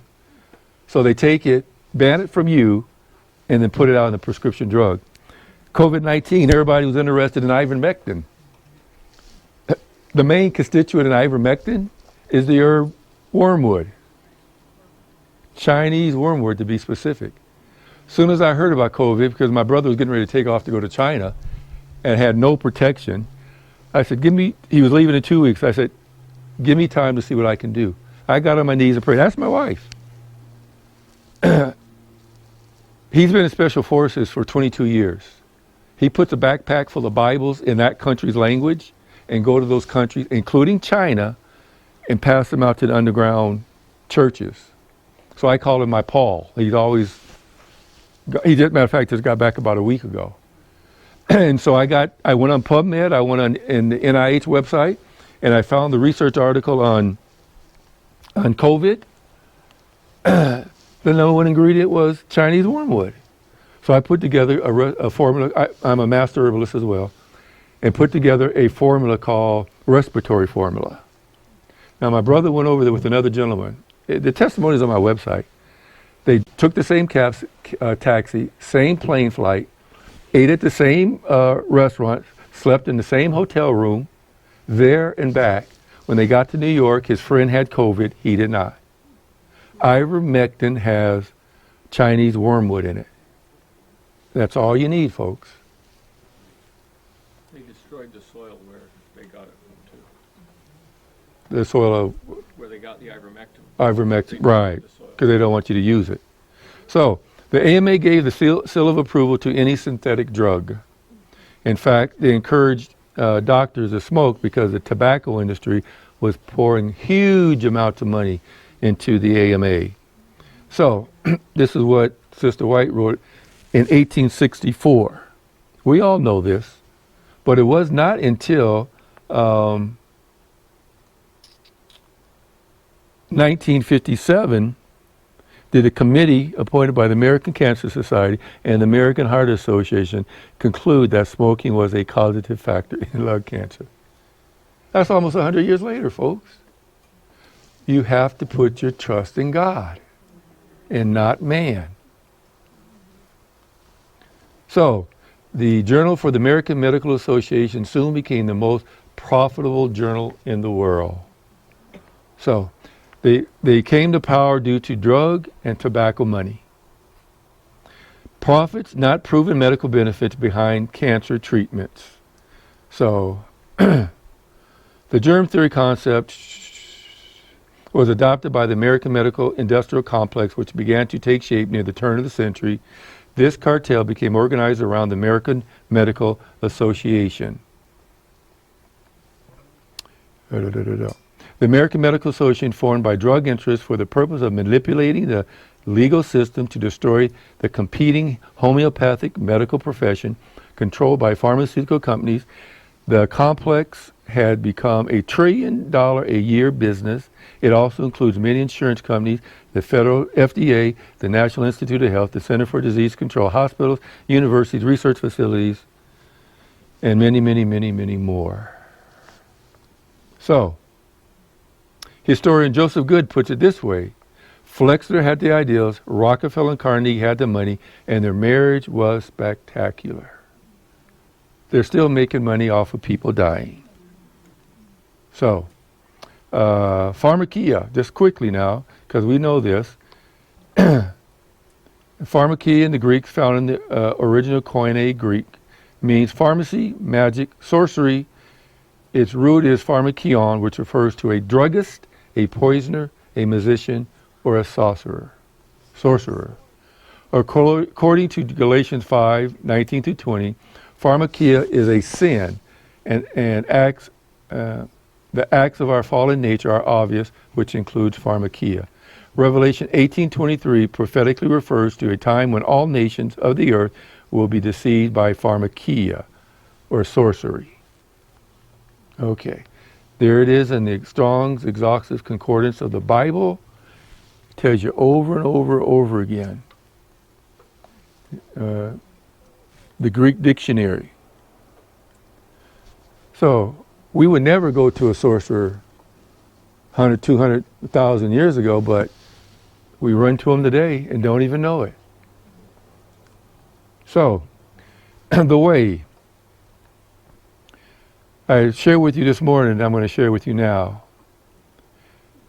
So they take it, ban it from you, and then put it out in a prescription drug. COVID-19, everybody was interested in ivermectin. The main constituent in ivermectin is the herb wormwood. Chinese wormwood, to be specific. As soon as I heard about COVID, because my brother was getting ready to take off to go to China and had no protection, I said, he was leaving in 2 weeks. I said, give me time to see what I can do. I got on my knees and prayed. That's my wife. He's been in Special Forces for 22 years. He puts a backpack full of Bibles in that country's language and go to those countries, including China, and pass them out to the underground churches. So I call him my Paul. Matter of fact, just got back about a week ago. And so I went on PubMed, I went on in the NIH website, and I found the research article on COVID. The number one ingredient was Chinese wormwood. So I put together a formula. I'm a master herbalist as well, and put together a formula called respiratory formula. Now my brother went over there with another gentleman. The testimony is on my website. They took the same taxi, same plane flight, ate at the same restaurant, slept in the same hotel room, there and back. When they got to New York, his friend had COVID, he did not. Ivermectin has Chinese wormwood in it. That's all you need, folks. They destroyed the soil where they got it from, too. the soil Where they got the ivermectin. ivermectin, right, The soil. because they don't want you to use it. So the AMA gave the seal of approval to any synthetic drug. In fact, they encouraged doctors to smoke because the tobacco industry was pouring huge amounts of money into the AMA. So this is what Sister White wrote in 1864. We all know this, but it was not until 1957 did a committee appointed by the American Cancer Society and the American Heart Association conclude that smoking was a causative factor in lung cancer. That's almost 100 years later, folks. You have to put your trust in God and not man. So, the Journal for the American Medical Association soon became the most profitable journal in the world. So, they came to power due to drug and tobacco money. Profits, not proven medical benefits behind cancer treatments. So, the germ theory concept was adopted by the American medical industrial complex, which began to take shape near the turn of the century. This cartel became organized around the American Medical Association. The American Medical Association formed by drug interests for the purpose of manipulating the legal system to destroy the competing homeopathic medical profession controlled by pharmaceutical companies. The complex had become $1 trillion a year business. It also includes many insurance companies, the federal FDA, the National Institute of Health, the Center for Disease Control, hospitals, universities, research facilities, and many, many, many, many more. So, historian Joseph Good puts it this way: Flexner had the ideals, Rockefeller and Carnegie had the money, and their marriage was spectacular. They're still making money off of people dying. So, pharmakia, just quickly now, because we know this. Pharmakia in the Greek, found in the original Koine Greek, means pharmacy, magic, sorcery. Its root is pharmakion, which refers to a druggist, a poisoner, a musician, or a sorcerer. According to Galatians 5:19-20, pharmakia is a sin, and acts. The acts of our fallen nature are obvious, which includes pharmakia. Revelation 18:23 prophetically refers to a time when all nations of the earth will be deceived by pharmakia, or sorcery. Okay, there it is in the Strong's Exhaustive Concordance of the Bible. It tells you over and over and over again. The Greek dictionary. So, we would never go to a sorcerer 100, 200,000 years ago, but we run to them today and don't even know it. So, the way I shared with you this morning, I'm going to share with you now.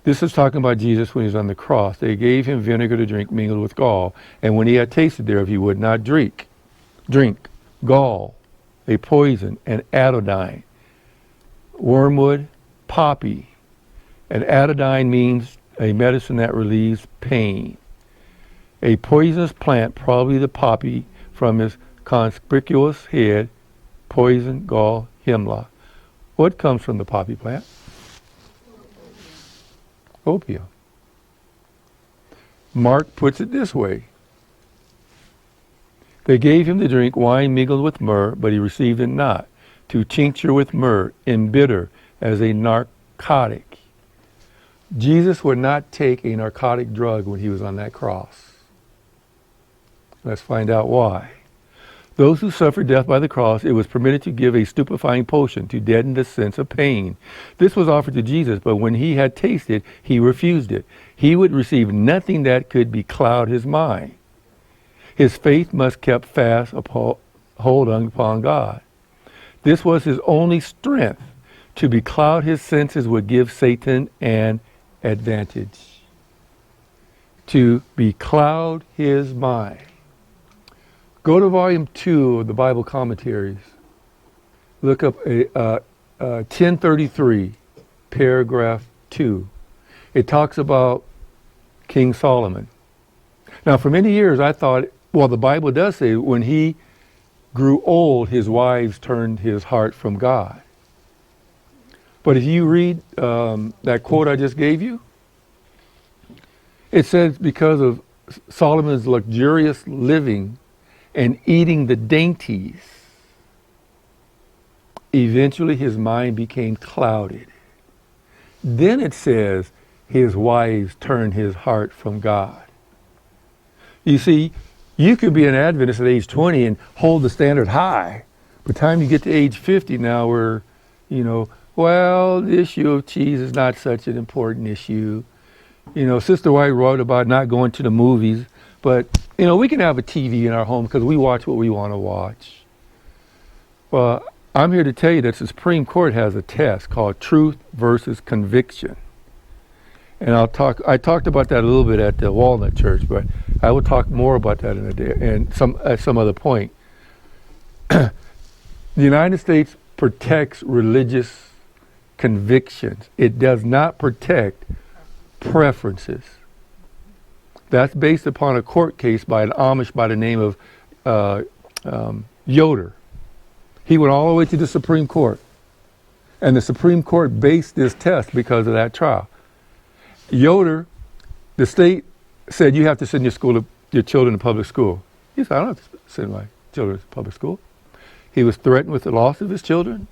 This is talking about Jesus when he was on the cross. They gave him vinegar to drink mingled with gall, and when he had tasted thereof, he would not drink gall, a poison, and anodyne, wormwood, poppy. And anodyne means a medicine that relieves pain. A poisonous plant, probably the poppy, from his conspicuous head, poison, gall, hemlock. What comes from the poppy plant? Opium. Mark puts it this way: they gave him to drink wine mingled with myrrh, but he received it not. To tincture with myrrh, embitter as a narcotic. Jesus would not take a narcotic drug when he was on that cross. Let's find out why. Those who suffered death by the cross, it was permitted to give a stupefying potion to deaden the sense of pain. This was offered to Jesus, but when he had tasted, he refused it. He would receive nothing that could becloud his mind. His faith must keep fast hold upon God. This was his only strength. To becloud his senses would give Satan an advantage. To becloud his mind. Go to volume 2 of the Bible commentaries. Look up 1033, paragraph 2. It talks about King Solomon. Now, for many years, I thought, well, the Bible does say when he grew old, his wives turned his heart from God. But if you read that quote I just gave you, it says because of Solomon's luxurious living and eating the dainties, eventually his mind became clouded. Then it says his wives turned his heart from God. You see, you could be an Adventist at age 20 and hold the standard high. By the time you get to age 50 now, we're, well, the issue of cheese is not such an important issue. Sister White wrote about not going to the movies, but, we can have a TV in our home because we watch what we want to watch. Well, I'm here to tell you that the Supreme Court has a test called truth versus conviction. And I talked about that a little bit at the Walnut Church, but I will talk more about that in a day and at some other point. The United States protects religious convictions. It does not protect preferences. That's based upon a court case by an Amish by the name of Yoder. He went all the way to the Supreme Court. And the Supreme Court based this test because of that trial. Yoder, the state said you have to send your children to public school. He said, I don't have to send my children to public school. He was threatened with the loss of his children.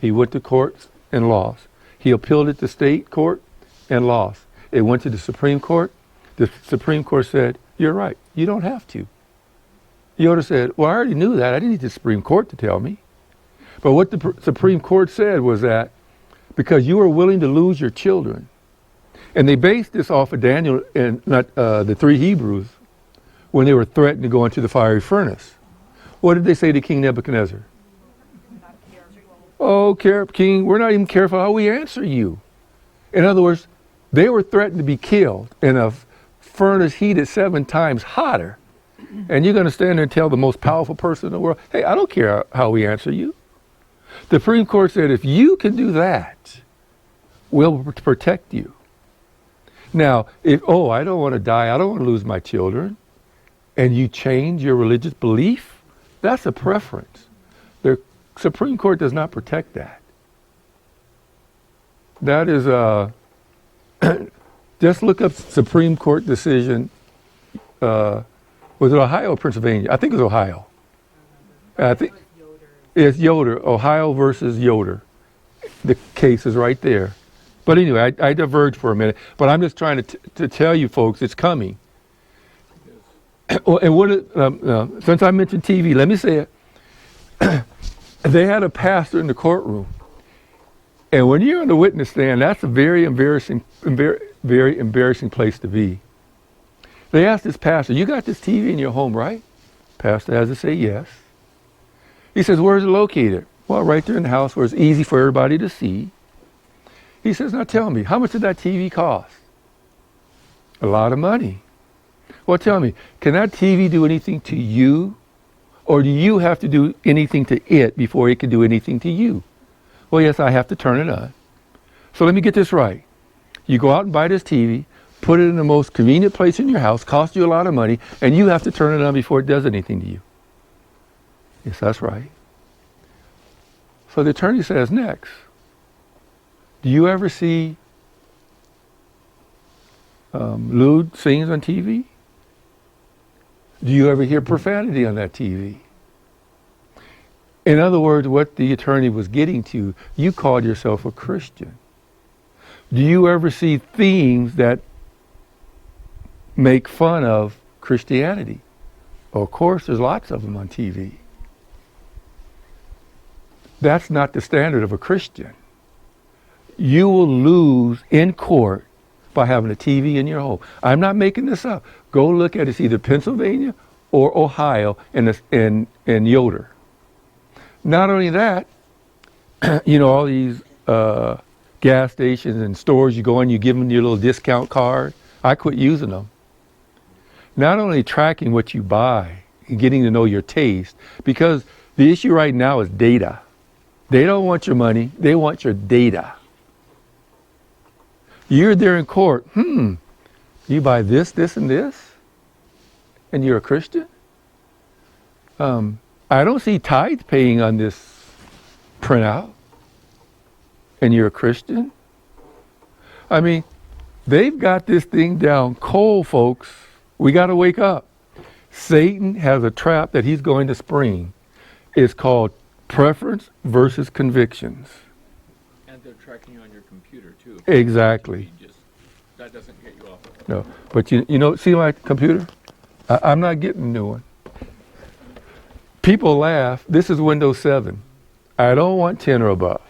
He went to courts and lost. He appealed it to state court and lost. It went to the Supreme Court. The Supreme Court said, you're right, you don't have to. Yoder said, well, I already knew that. I didn't need the Supreme Court to tell me. But what the Supreme Court said was that because you are willing to lose your children, and they based this off of Daniel and the 3 Hebrews when they were threatened to go into the fiery furnace. What did they say to King Nebuchadnezzar? Oh, King, we're not even careful how we answer you. In other words, they were threatened to be killed in a furnace heated 7 times hotter. And you're going to stand there and tell the most powerful person in the world, hey, I don't care how we answer you. The Supreme Court said, if you can do that, we'll protect you. Now, I don't want to die, I don't want to lose my children, and you change your religious belief, that's a preference. The Supreme Court does not protect that. That is just look up Supreme Court decision. Was it Ohio or Pennsylvania? I think it was Ohio. I think it's Yoder, Ohio versus Yoder. The case is right there. But anyway, I diverged for a minute. But I'm just trying to tell you folks, it's coming. And since I mentioned TV, let me say it. They had a pastor in the courtroom. And when you're on the witness stand, that's a very embarrassing place to be. They asked this pastor, you got this TV in your home, right? Pastor has to say yes. He says, where's it located? Well, right there in the house where it's easy for everybody to see. He says, now tell me, how much did that TV cost? A lot of money. Well, tell me, can that TV do anything to you? Or do you have to do anything to it before it can do anything to you? Well, yes, I have to turn it on. So let me get this right. You go out and buy this TV, put it in the most convenient place in your house, cost you a lot of money, and you have to turn it on before it does anything to you. Yes, that's right. So the attorney says next, do you ever see lewd scenes on TV? Do you ever hear profanity on that TV? In other words, what the attorney was getting to, you called yourself a Christian. Do you ever see themes that make fun of Christianity? Well, of course, there's lots of them on TV. That's not the standard of a Christian. You will lose in court by having a TV in your home. I'm not making this up. Go look at it. It's either Pennsylvania or Ohio in Yoder. Not only that, all these gas stations and stores you go in, you give them your little discount card. I quit using them. Not only tracking what you buy and getting to know your taste, because the issue right now is data. They don't want your money, they want your data. You're there in court. You buy this, this, and this, and you're a Christian? I don't see tithe paying on this printout, and you're a Christian? I mean, they've got this thing down cold, folks. We got to wake up. Satan has a trap that he's going to spring. It's called preference versus convictions. And they're tracking on your computer too. Exactly. That doesn't get you off of it. No, but you know, see my computer? I'm not getting a new one. People laugh. This is Windows 7. I don't want 10 or above.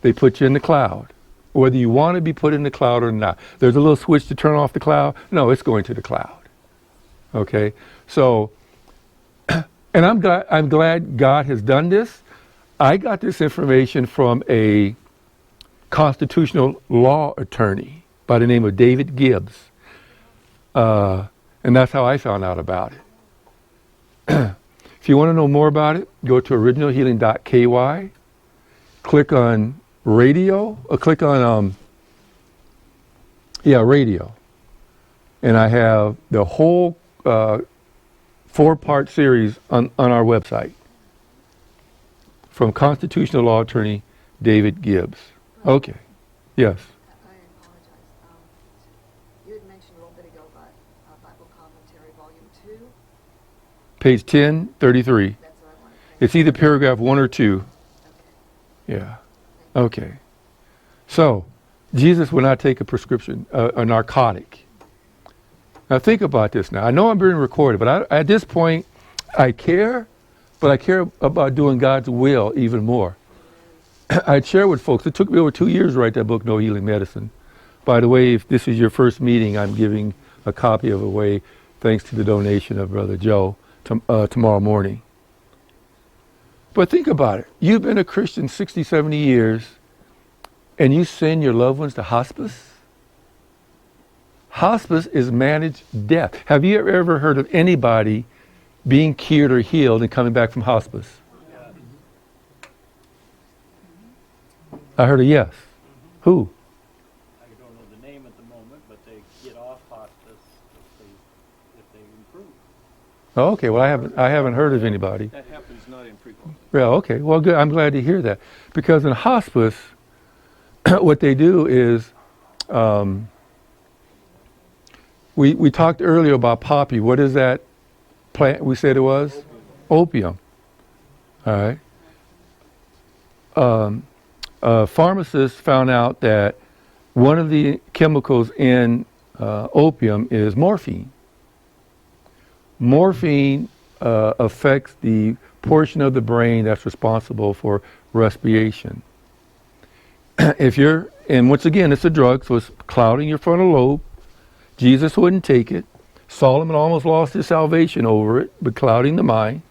They put you in the cloud. Whether you want to be put in the cloud or not. There's a little switch to turn off the cloud. No, it's going to the cloud. Okay? So, and I'm glad God has done this. I got this information from a constitutional law attorney by the name of David Gibbs. And that's how I found out about it. If you want to know more about it, go to originalhealing.ky, click on radio, or click on, radio. And I have the whole 4-part series on our website from constitutional law attorney David Gibbs. Okay. Yes. I apologize. You had mentioned a little bit ago about Bible Commentary, Volume 2. Page 1033. That's what I wanted. It's either paragraph 1 or 2. Okay. Yeah. Okay. So, Jesus would not take a prescription, a narcotic. Now think about this now. I know I'm being recorded, but at this point, I care, but I care about doing God's will even more. I'd share with folks, it took me over 2 years to write that book, No Healing Medicine. By the way, if this is your first meeting, I'm giving a copy of it away thanks to the donation of Brother Joe tomorrow morning. But think about it. You've been a Christian 60, 70 years, and you send your loved ones to hospice? Hospice is managed death. Have you ever heard of anybody being cured or healed and coming back from hospice? I heard a yes. Who? I don't know the name at the moment, but they get off hospice if they improve. Oh, okay. Well, I haven't heard of anybody. That happens not infrequently. Yeah. Okay. Well, good. I'm glad to hear that, because in hospice, what they do is, we talked earlier about poppy. What is that plant we said it was? Opium. All right. Pharmacists found out that one of the chemicals in opium is morphine. Morphine affects the portion of the brain that's responsible for respiration. And once again, it's a drug, so it's clouding your frontal lobe. Jesus wouldn't take it. Solomon almost lost his salvation over it, but clouding the mind.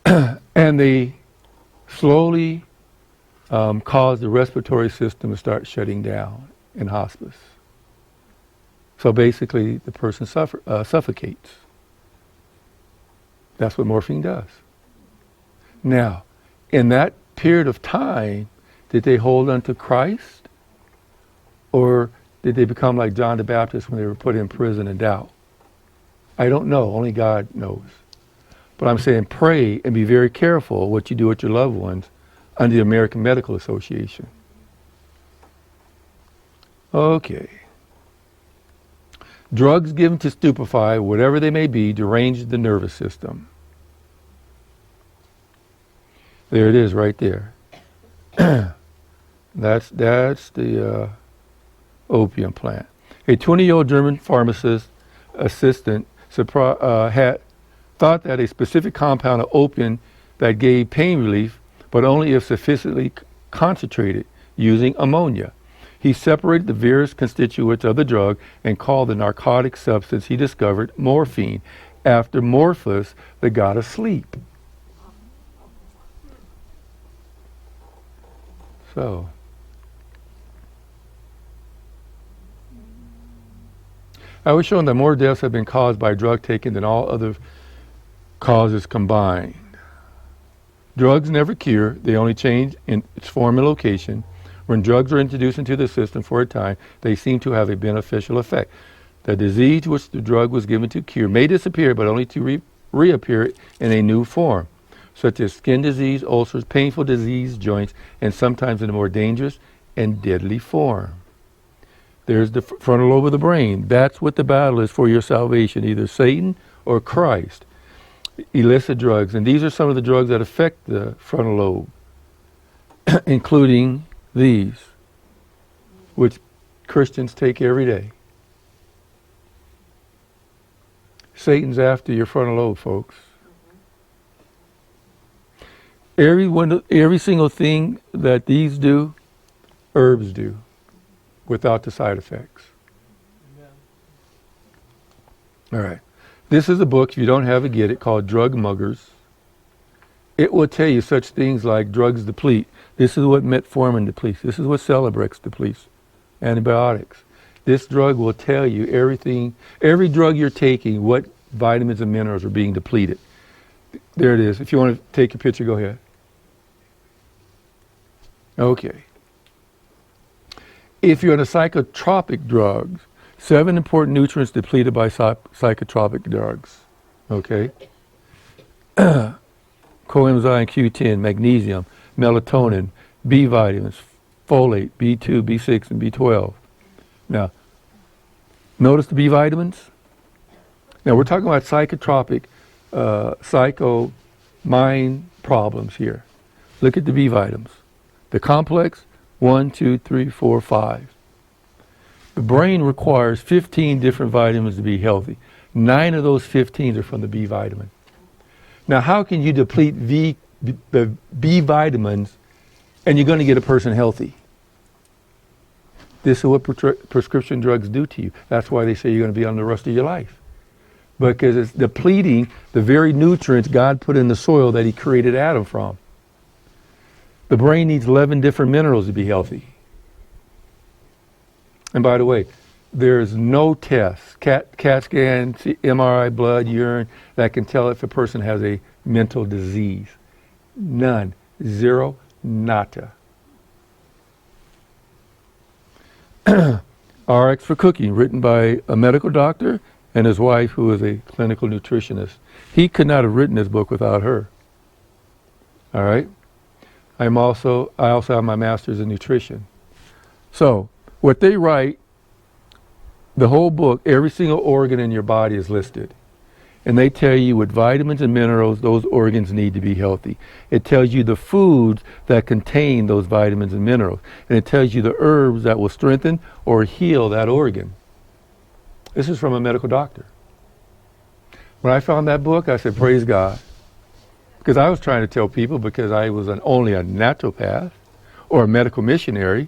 And they slowly cause the respiratory system to start shutting down in hospice. So basically, the person suffocates. That's what morphine does. Now, in that period of time, did they hold on to Christ? Or did they become like John the Baptist when they were put in prison in doubt? I don't know. Only God knows. But I'm saying pray and be very careful what you do with your loved ones under the American Medical Association. Okay. Drugs given to stupefy, whatever they may be, derange the nervous system. There it is right there. That's the opium plant. A 20-year-old German pharmacist assistant had thought that a specific compound of opium that gave pain relief, but only if sufficiently concentrated using ammonia. He separated the various constituents of the drug and called the narcotic substance he discovered morphine, after Morpheus, the god of sleep. So, I was shown that more deaths have been caused by drug taking than all other causes combined. Drugs never cure, they only change in its form and location. When drugs are introduced into the system for a time, they seem to have a beneficial effect. The disease which the drug was given to cure may disappear, but only to reappear in a new form, such as skin disease, ulcers, painful disease, joints, and sometimes in a more dangerous and deadly form. There's the frontal lobe of the brain. That's what the battle is for your salvation, either Satan or Christ. Illicit drugs, and these are some of the drugs that affect the frontal lobe, including these, which Christians take every day. Satan's after your frontal lobe, folks. Every single thing that these do, herbs do, without the side effects. All right. This is a book, if you don't have it, get it, called Drug Muggers. It will tell you such things like drugs deplete. This is what metformin depletes. This is what Celebrex depletes. Antibiotics. This drug will tell you everything, every drug you're taking, what vitamins and minerals are being depleted. There it is. If you want to take a picture, go ahead. Okay. If you're on a psychotropic drugs, 7 important nutrients depleted by psychotropic drugs. Okay. Coenzyme Q10, magnesium, melatonin, B vitamins, folate, B2, B6, and B12. Now, notice the B vitamins? Now, we're talking about psychotropic, psycho mind problems here. Look at the B vitamins. The complex, 1, 2, 3, 4, 5. The brain requires 15 different vitamins to be healthy. 9 of those 15 are from the B vitamin. Now, how can you deplete the B vitamins and you're going to get a person healthy? This is what prescription drugs do to you. That's why they say you're going to be on the rest of your life. Because it's depleting the very nutrients God put in the soil that He created Adam from. The brain needs 11 different minerals to be healthy. And by the way, there's no test, CAT scan, MRI, blood, urine, that can tell if a person has a mental disease. None. Zero. Nada. RX for Cooking, written by a medical doctor and his wife, who is a clinical nutritionist. He could not have written this book without her. All right? I also have my master's in nutrition. So, what they write, the whole book, every single organ in your body is listed. And they tell you what vitamins and minerals those organs need to be healthy. It tells you the foods that contain those vitamins and minerals. And it tells you the herbs that will strengthen or heal that organ. This is from a medical doctor. When I found that book, I said, praise God. Because I was trying to tell people, because I was only a naturopath or a medical missionary,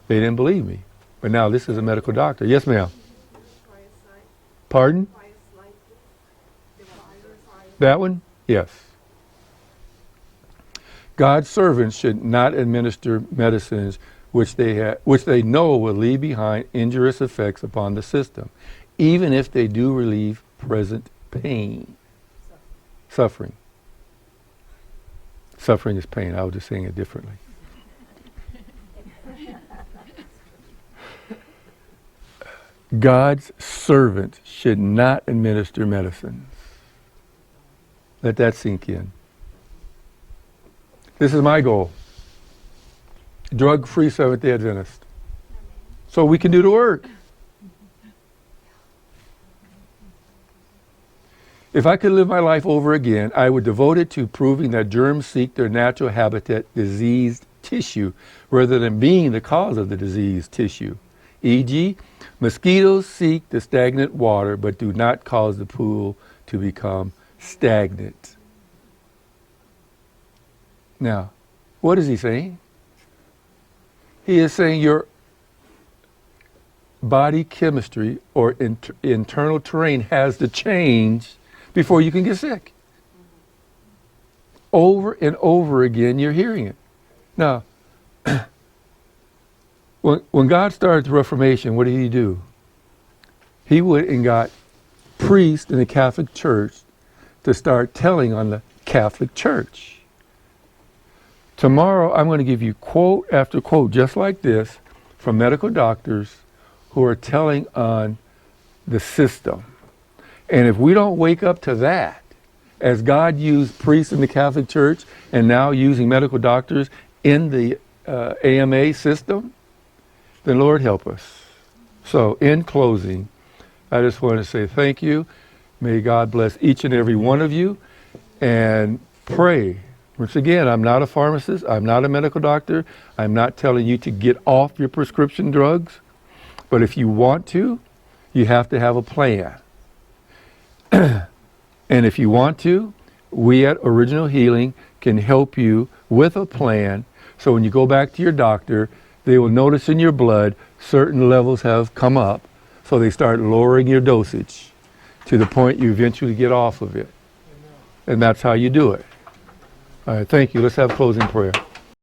they didn't believe me. But now this is a medical doctor. Yes, ma'am. Pardon? That one? Yes. God's servants should not administer medicines which they know will leave behind injurious effects upon the system, even if they do relieve present pain. Suffering. Suffering is pain. I was just saying it differently. God's servant should not administer medicines. Let that sink in. This is my goal. Drug-free Seventh-day Adventist. So we can do the work. If I could live my life over again, I would devote it to proving that germs seek their natural habitat, diseased tissue, rather than being the cause of the diseased tissue. E.g., mosquitoes seek the stagnant water but do not cause the pool to become stagnant. Now, what is he saying? He is saying your body chemistry or internal terrain has to change before you can get sick. Over and over again, you're hearing it. Now, when God started the Reformation, what did He do? He went and got priests in the Catholic Church to start telling on the Catholic Church, Tomorrow, I'm going to give you quote after quote, just like this, from medical doctors who are telling on the system. And if we don't wake up to that, as God used priests in the Catholic Church and now using medical doctors in the AMA system, then Lord help us. So in closing, I just want to say thank you. May God bless each and every one of you, and pray. Once again, I'm not a pharmacist. I'm not a medical doctor. I'm not telling you to get off your prescription drugs. But if you want to, you have to have a plan. And if you want to, we at Original Healing can help you with a plan. So when you go back to your doctor, they will notice in your blood certain levels have come up. So they start lowering your dosage to the point you eventually get off of it. And that's how you do it. All right, thank you. Let's have closing prayer.